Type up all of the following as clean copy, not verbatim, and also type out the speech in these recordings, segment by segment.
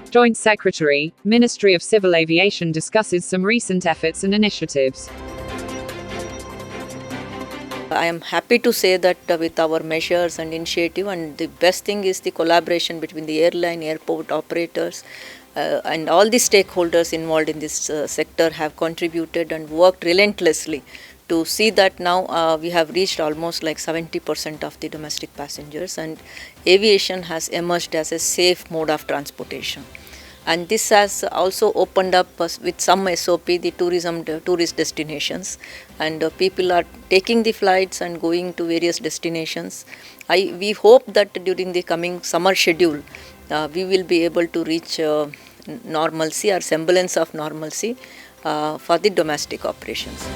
Joint Secretary, Ministry of Civil Aviation discusses some recent efforts and initiatives. I am happy to say that with our measures and initiative, and the best thing is the collaboration between the airline, airport operators, and all the stakeholders involved in this sector have contributed and worked relentlessly to see that now we have reached almost like 70% of the domestic passengers, and aviation has emerged as a safe mode of transportation. And this has also opened up with some SOP the tourist destinations, and people are taking the flights and going to various destinations. We hope that during the coming summer schedule, we will be able to reach normalcy or semblance of normalcy for the domestic operations.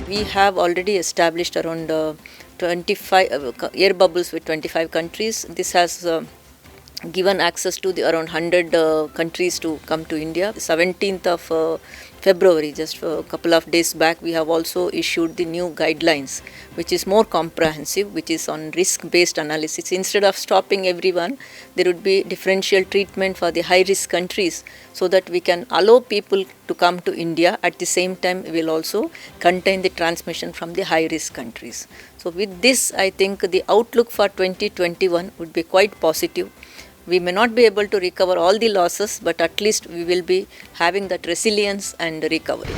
We have already established around 25 air bubbles with 25 countries. This has given access to around 100 countries to come to India. 17th of February, just a couple of days back, we have also issued the new guidelines, which is more comprehensive, which is on risk-based analysis. Instead of stopping everyone, there would be differential treatment for the high-risk countries so that we can allow people to come to India. At the same time, we will also contain the transmission from the high-risk countries. So with this, I think the outlook for 2021 would be quite positive. We may not be able to recover all the losses, but at least we will be having that resilience and recovery.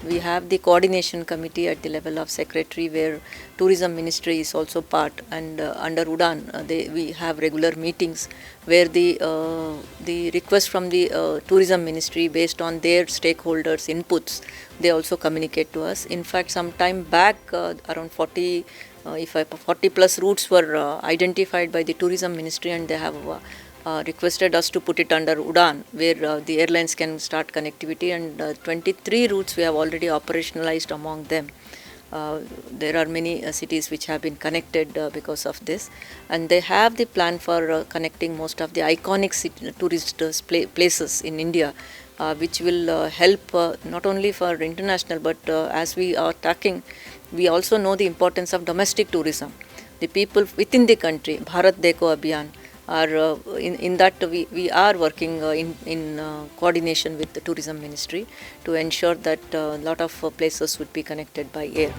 We have the coordination committee at the level of secretary, where tourism ministry is also part, and under UDAN we have regular meetings where the request from the tourism ministry, based on their stakeholders inputs, they also communicate to us. In fact, some time back around 40 plus routes were identified by the tourism ministry, and they have requested us to put it under UDAN, where the airlines can start connectivity, and 23 routes we have already operationalized among them. There are many cities which have been connected because of this, and they have the plan for connecting most of the iconic tourist places in India, which will help not only for international, but as we are talking, we also know the importance of domestic tourism. The people within the country, Bharat Dekho Abhiyan, are in that we are working in coordination with the tourism ministry to ensure that a lot of places would be connected by air.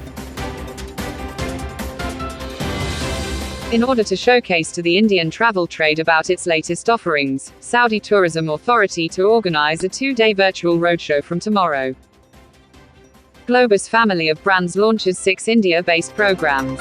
In order to showcase to the Indian travel trade about its latest offerings, Saudi Tourism Authority to organize a 2-day virtual roadshow from tomorrow. Globus family of brands launches 6 India-based programs.